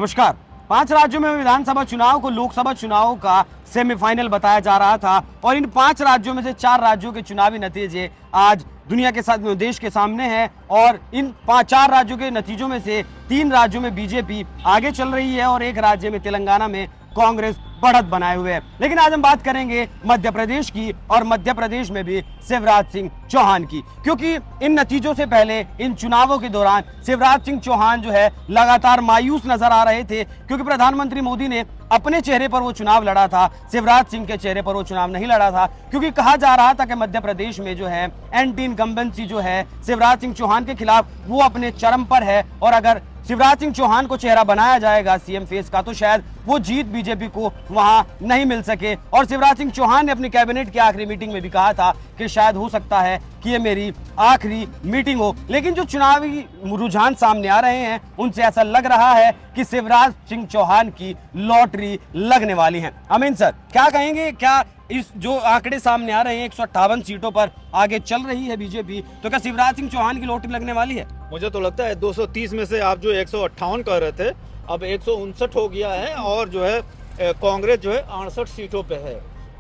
नमस्कार। 5 राज्यों में विधानसभा चुनाव को लोकसभा चुनाव का सेमीफाइनल बताया जा रहा था और इन 5 राज्यों में से 4 राज्यों के चुनावी नतीजे आज दुनिया के साथ देश के सामने हैं और इन 4 राज्यों के नतीजों में से 3 राज्यों में बीजेपी आगे चल रही है और एक राज्य में तेलंगाना में कांग्रेस बढ़त बनाए हुए है। लेकिन आज हम बात करेंगे मध्य प्रदेश की और मध्य प्रदेश में भी शिवराज सिंह चौहान की, क्योंकि इन नतीजों से पहले इन चुनावों के दौरान शिवराज सिंह चौहान जो है लगातार मायूस नजर आ रहे थे, क्योंकि प्रधानमंत्री मोदी ने अपने चेहरे पर वो चुनाव लड़ा था, शिवराज सिंह के चेहरे पर वो चुनाव नहीं लड़ा था, क्योंकि कहा जा रहा था कि मध्य प्रदेश में जो है एंटी इनकम्बेंसी जो है शिवराज सिंह चौहान के खिलाफ वो अपने चरम पर है और अगर शिवराज सिंह चौहान को चेहरा बनाया जाएगा सीएम फेस का तो शायद वो जीत बीजेपी को वहां नहीं मिल सके। और शिवराज सिंह चौहान ने अपनी कैबिनेट की आखिरी मीटिंग में भी कहा था कि शायद हो सकता है कि ये मेरी आखिरी मीटिंग हो। लेकिन जो चुनावी रुझान सामने आ रहे हैं उनसे ऐसा लग रहा है कि शिवराज सिंह चौहान की लॉटरी लगने वाली है। अमीन सर, क्या कहेंगे, क्या इस जो आंकड़े सामने आ रहे हैं 158 सीटों पर आगे चल रही है बीजेपी, तो क्या शिवराज सिंह चौहान की लॉटरी लगने वाली है? मुझे तो लगता है 230 में से आप जो 158 कह रहे थे अब 159 हो गया है और जो है कांग्रेस जो है 68 सीटों पे है।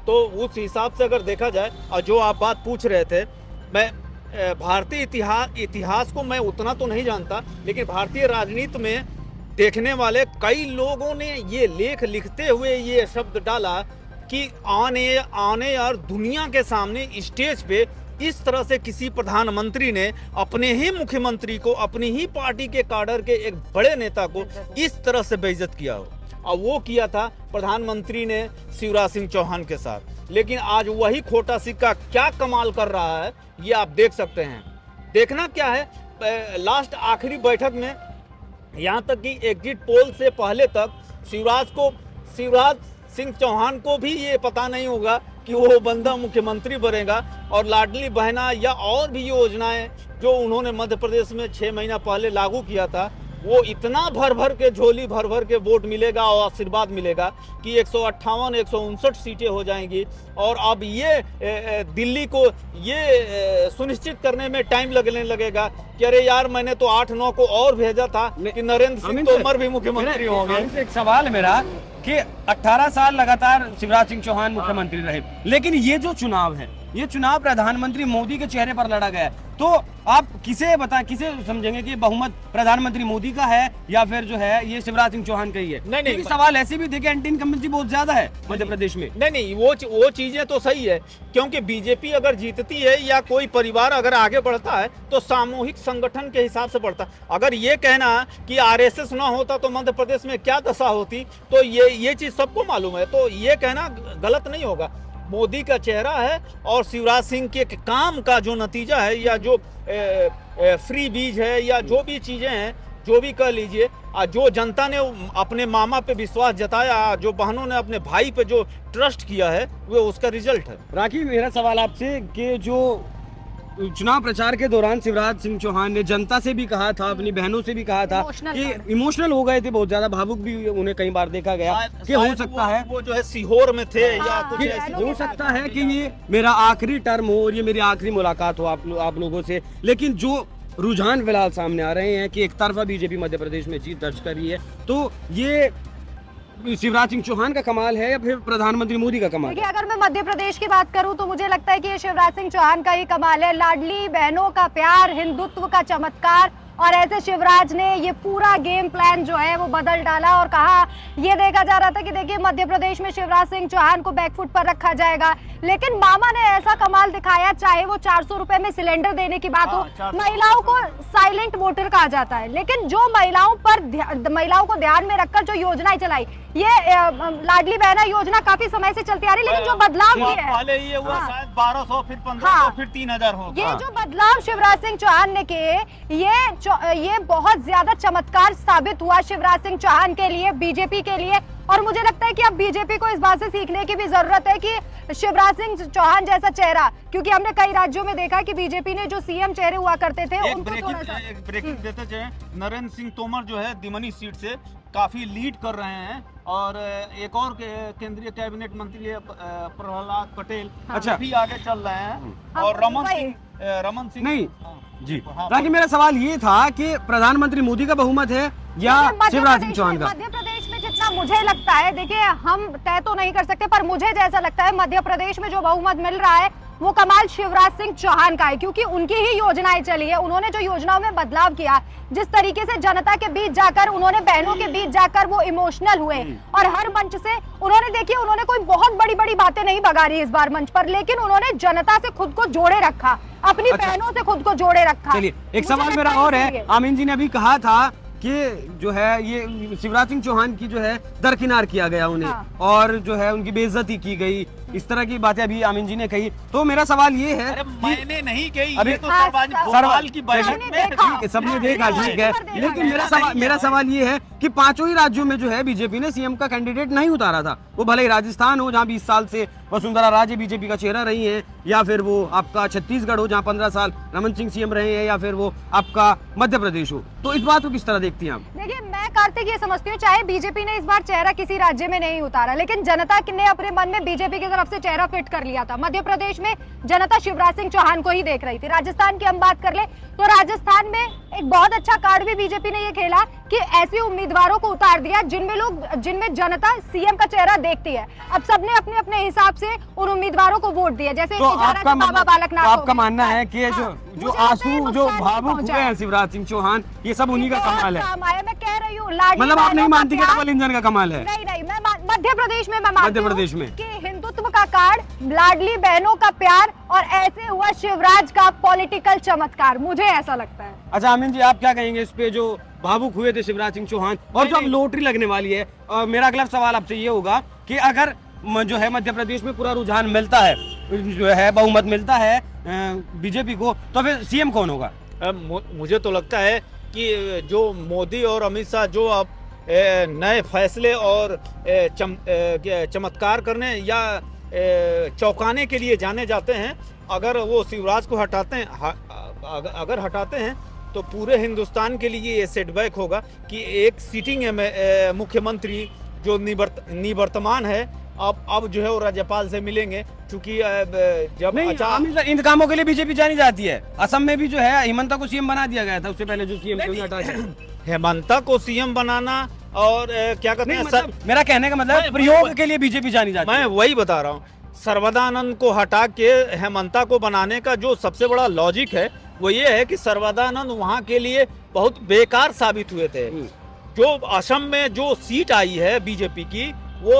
तो उस हिसाब से अगर देखा जाए और जो आप बात पूछ रहे थे, मैं भारतीय इतिहास को मैं उतना तो नहीं जानता, लेकिन भारतीय राजनीति में देखने वाले कई लोगों ने ये लेख लिखते हुए ये शब्द डाला कि आने और दुनिया के सामने स्टेज पे इस तरह से किसी प्रधानमंत्री ने अपने ही मुख्यमंत्री को, अपनी ही पार्टी के काडर के एक बड़े नेता को इस तरह से बेइज्जत किया हो। और वो किया था प्रधानमंत्री ने शिवराज सिंह चौहान के साथ। लेकिन आज वही खोटा सिक्का क्या कमाल कर रहा है ये आप देख सकते हैं। देखना क्या है, लास्ट आखिरी बैठक में यहाँ तक कि एग्जिट पोल से पहले तक शिवराज सिंह चौहान को भी ये पता नहीं होगा कि वो बंदा मुख्यमंत्री बनेगा और लाडली बहना या और भी योजनाएं जो उन्होंने मध्य प्रदेश में 6 महीना पहले लागू किया था, वो इतना भर भर के झोली भर भर के वोट मिलेगा और आशीर्वाद मिलेगा कि 158 159 सीटें हो जाएंगी। और अब ये दिल्ली को ये सुनिश्चित करने में टाइम लगने लगेगा कि अरे यार मैंने तो 8-9 को और भेजा था कि नरेंद्र सिंह तोमर भी मुख्यमंत्री होंगे। एक सवाल है मेरा कि 18 साल लगातार शिवराज सिंह चौहान मुख्यमंत्री रहे, लेकिन ये जो चुनाव है ये चुनाव प्रधानमंत्री मोदी के चेहरे पर लड़ा गया है, तो आप किसे समझेंगे कि बहुमत प्रधानमंत्री मोदी का है या फिर जो है ये शिवराज सिंह चौहान का ही है? नहीं, सवाल ऐसे भी थे कि एंटी इनकम्बेंसी बहुत ज्यादा है मध्य प्रदेश में। नहीं, वो चीजें तो सही है, क्योंकि बीजेपी अगर जीतती है या कोई परिवार अगर आगे बढ़ता है तो सामूहिक संगठन के हिसाब से बढ़ता है। अगर ये कहना कि आरएसएस ना होता तो मध्य प्रदेश में क्या दशा होती, तो ये चीज सबको मालूम है, तो ये कहना गलत नहीं होगा। मोदी का चेहरा है और शिवराज सिंह के काम का जो नतीजा है या जो फ्री बीज है या जो भी चीजें हैं, जो भी कह लीजिए, जो जनता ने अपने मामा पे विश्वास जताया, जो बहनों ने अपने भाई पे जो ट्रस्ट किया है, वो उसका रिजल्ट है। राखी, मेरा सवाल आपसे कि जो चुनाव प्रचार के दौरान शिवराज सिंह चौहान ने जनता से भी कहा था, अपनी बहनों से भी कहा था कि इमोशनल हो गए थे, बहुत ज्यादा भावुक भी उन्हें कई बार देखा गया कि हो सकता है वो जो है सीहोर में थे या कुछ हो सकता है कि ये मेरा आखिरी टर्म हो और ये मेरी आखिरी मुलाकात हो आप लोगों से। लेकिन जो रुझान फिलहाल सामने आ रहे हैं कि एक तरफा बीजेपी मध्य प्रदेश में जीत दर्ज कर रही है, तो ये शिवराज सिंह चौहान का कमाल है या फिर प्रधानमंत्री मोदी का कमाल? देखिए, अगर मैं मध्य प्रदेश की बात करूं तो मुझे लगता है कि ये शिवराज सिंह चौहान का ही कमाल है। लाडली बहनों का प्यार, हिंदुत्व का चमत्कार, और ऐसे शिवराज ने ये पूरा गेम प्लान जो है वो बदल डाला और कहा, ये देखा जा रहा था कि देखिए मध्य प्रदेश में शिवराज सिंह चौहान को बैकफुट पर रखा जाएगा, लेकिन मामा ने ऐसा कमाल दिखाया, चाहे वो 400 रुपए में सिलेंडर देने की बात हो। महिलाओं को साइलेंट वोटर कहा जाता है, लेकिन जो महिलाओं को ध्यान में रखकर जो योजनाएं चलाई, ये लाडली बहना योजना काफी समय से चलती आ रही, लेकिन जो बदलाव किए पहले ये हुआ शायद 1200 फिर 1500 फिर 3000 हो। ये जो बदलाव शिवराज सिंह चौहान ने किए, ये बहुत ज्यादा चमत्कार साबित हुआ शिवराज सिंह चौहान के लिए, बीजेपी के लिए। और मुझे लगता है कि अब बीजेपी को इस बात से सीखने की भी जरूरत है कि शिवराज सिंह चौहान जैसा चेहरा, क्योंकि हमने कई राज्यों में देखा कि बीजेपी ने जो सीएम चेहरे हुआ करते थे उनको ब्रेकिंग देते जाए, नरेंद्र सिंह तोमर जो है दिमनी सीट से काफी लीड कर रहे हैं और एक और केंद्रीय कैबिनेट मंत्री प्रहलाद पटेल भी आगे चल रहे हैं और रमन सिंह नहीं जी। ताकि मेरा सवाल ये था कि प्रधानमंत्री मोदी का बहुमत है या मध्य शिवराज सिंह प्रदेश चौहान में- का? मध्य प्रदेश में जितना मुझे लगता है, देखिए हम तय तो नहीं कर सकते, पर मुझे जैसा लगता है मध्य प्रदेश में जो बहुमत मिल रहा है वो कमाल शिवराज सिंह चौहान का है, क्योंकि उनकी ही योजनाएं चली है। उन्होंने जो योजनाओं में बदलाव किया, जिस तरीके से जनता के बीच जाकर उन्होंने, बहनों के बीच जाकर वो इमोशनल हुए और हर मंच से उन्होंने, देखिए उन्होंने कोई बहुत बड़ी बड़ी बातें नहीं बगारी इस बार मंच पर, लेकिन उन्होंने जनता से खुद को जोड़े रखा, अपनी अच्छा। बहनों से खुद को जोड़े रखा। चलिए एक मुझे सवाल लगता मेरा और है, इसलिए। आमीन जी ने अभी कहा था कि जो है ये शिवराज सिंह चौहान की जो है दरकिनार किया गया उन्हें, हाँ। और जो है उनकी बेइज्जती की गई, इस तरह की बातें अभी आमीन जी ने कही। तो मेरा सवाल ये है अरे कि मैंने नहीं कही, अभी- ये तो सर्वजनिक हाँ, भोपाल की बैठक सबने में देखा। ठीक है, सबने देखा, ठीक है, पर देखा लेकिन गया। मेरा सवाल ये है कि पांचों ही राज्यों में जो है बीजेपी ने सीएम का कैंडिडेट नहीं उतारा था। वो भले ही राजस्थान हो जहां 20 साल से वसुंधरा राजे बीजेपी का चेहरा रही है, या फिर वो आपका छत्तीसगढ़ हो जहां 15 साल रमन सिंह सीएम रहे हैं, या फिर वो आपका मध्य प्रदेश हो। तो इस बात को किस तरह देखती हैं आप? देखिए मैं कार्तिक ये समझती हूँ, चाहे बीजेपी ने इस बार चेहरा किसी राज्य में नहीं उतारा, लेकिन जनता ने अपने मन में बीजेपी की तरफ से चेहरा फिट कर लिया था। मध्य प्रदेश में जनता शिवराज सिंह चौहान को ही देख रही थी। राजस्थान की हम बात कर ले तो राजस्थान में एक बहुत अच्छा कार्ड भी बीजेपी ने ये खेला कि ऐसे उम्मीदवारों को उतार दिया जिनमें जनता सीएम का चेहरा देखती है। अब सबने अपने अपने हिसाब से उन उम्मीदवारों को वोट दिया, जैसे तो आपका बाबा बालकनाथ तो हो आपका गए। मानना है कि हाँ, जो मुझे लगता है आंसू जो नुकसान भावुक पहुंचा हुए है। हैं शिवराज सिंह चौहान, ये सब उन्हीं का बहुत कमाल है। काम आया, मैं कह रही हूँ लाडली मतलब आप नहीं बहनों का मानती कि प्यार- डबल इंजन का कमाल है? नहीं नहीं, मैं मध्य प्रदेश में मैं मानती मध्य हूँ प्रदेश में। कि हिंदुत्व का कार्ड, लाडली बहनों का प्यार, और ऐसे हुआ शिवराज का पॉलिटिकल चमत्कार, मुझे ऐसा लगता है। अच्छा आमीन जी, आप क्या कहेंगे इस पे जो भावुक हुए थे शिवराज सिंह चौहान, और जो अब लॉटरी लगने वाली है? और मेरा अगला सवाल आपसे ये होगा कि अगर जो है मध्य प्रदेश में पूरा रुझान मिलता है, जो है बहुमत मिलता है बीजेपी को, तो फिर सीएम कौन होगा? मुझे तो लगता है कि जो मोदी और अमित शाह जो अब नए फैसले और चमत्कार करने या चौंकाने के लिए जाने जाते हैं, अगर वो शिवराज को हटाते हैं, अगर हटाते हैं तो पूरे हिंदुस्तान के लिए ये सेटबैक होगा कि एक सीटिंग मुख्यमंत्री जो निवर्तमान है अब जो है वो राज्यपाल से मिलेंगे, क्योंकि जब नहीं आमीन सर, इन कामों के लिए बीजेपी जानी जाती है। असम में भी जो है हिमंता को सीएम बना दिया गया था, उससे पहले जो सीएम थे उन्हें हटा दिया। हेमंता को सीएम बनाना और क्या कहते हैं मतलब, मेरा कहने का मतलब प्रयोग के लिए बीजेपी जानी जाती है। मैं वही बता रहा हूँ, सर्वदानंद को हटा के हेमंता को बनाने का जो सबसे बड़ा लॉजिक है वो ये है कि सर्वदानंद वहाँ के लिए बहुत बेकार साबित हुए थे। जो असम में जो सीट आई है बीजेपी की, वो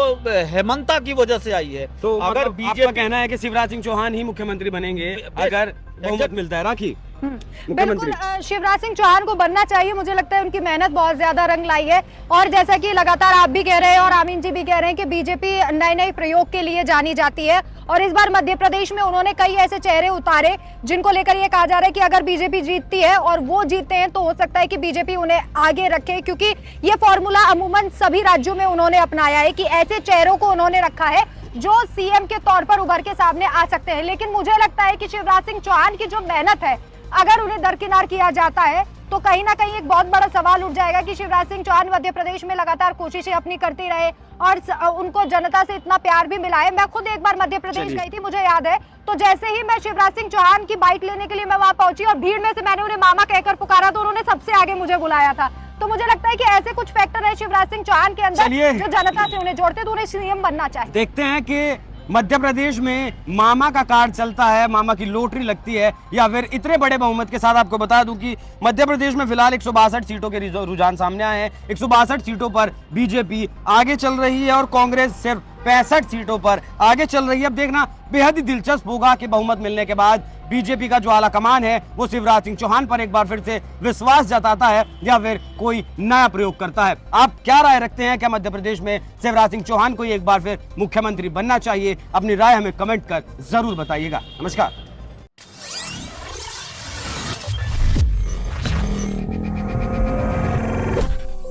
हेमंता की वजह से आई है। तो अगर आपका बीजेपी कहना है कि शिवराज सिंह चौहान ही मुख्यमंत्री बनेंगे अगर बहुमत मिलता है? राखी बिल्कुल शिवराज सिंह चौहान को बनना चाहिए। मुझे लगता है उनकी मेहनत बहुत ज्यादा रंग लाई है, और जैसा कि लगातार आप भी कह रहे हैं और आमीन जी भी कह रहे हैं कि बीजेपी नए नए प्रयोग के लिए जानी जाती है, और इस बार मध्य प्रदेश में उन्होंने कई ऐसे चेहरे उतारे जिनको लेकर ये कहा जा रहा है कि अगर बीजेपी जीतती है और वो जीतते हैं तो हो सकता है कि बीजेपी उन्हें आगे रखे, क्योंकि ये फॉर्मूला अमूमन सभी राज्यों में उन्होंने अपनाया है कि ऐसे चेहरों को उन्होंने रखा है जो सीएम के तौर पर उभर के सामने आ सकते हैं। लेकिन मुझे लगता है कि शिवराज सिंह चौहान की जो मेहनत है, अगर उन्हें दरकिनार किया जाता है तो कहीं ना कहीं एक बहुत बड़ा सवाल उठ जाएगा कि शिवराज सिंह चौहान मध्य प्रदेश में लगातार कोशिशें अपनी करती रहे और उनको जनता से इतना प्यार भी मिला है। मैं खुद एक बार मध्य प्रदेश गई थी, मुझे याद है, तो जैसे ही मैं शिवराज सिंह चौहान की बाइट लेने के लिए मैं वहां पहुंची और भीड़ में से मैंने उन्हें मामा कहकर पुकारा तो उन्होंने सबसे आगे मुझे बुलाया था। तो मुझे लगता है कि ऐसे कुछ फैक्टर है शिवराज सिंह चौहान के अंदर जो जनता से उन्हें जोड़ते, तो उन्हें सीएम बनना चाहिए। देखते हैं कि मध्य प्रदेश में मामा का कार्ड चलता है, मामा की लॉटरी लगती है, या फिर इतने बड़े बहुमत के साथ। आपको बता दूं कि मध्य प्रदेश में फिलहाल 162 सीटों के रुझान सामने आए हैं। 162 सीटों पर बीजेपी आगे चल रही है और कांग्रेस सिर्फ 65 सीटों पर आगे चल रही है। अब देखना बेहद ही दिलचस्प होगा कि बहुमत मिलने के बाद बीजेपी का जो आला कमान है वो शिवराज सिंह चौहान पर एक बार फिर से विश्वास जताता है या फिर कोई नया प्रयोग करता है। आप क्या राय रखते हैं? क्या मध्य प्रदेश में शिवराज सिंह चौहान को एक बार फिर मुख्यमंत्री बनना चाहिए? अपनी राय हमें कमेंट कर जरूर बताइएगा। नमस्कार।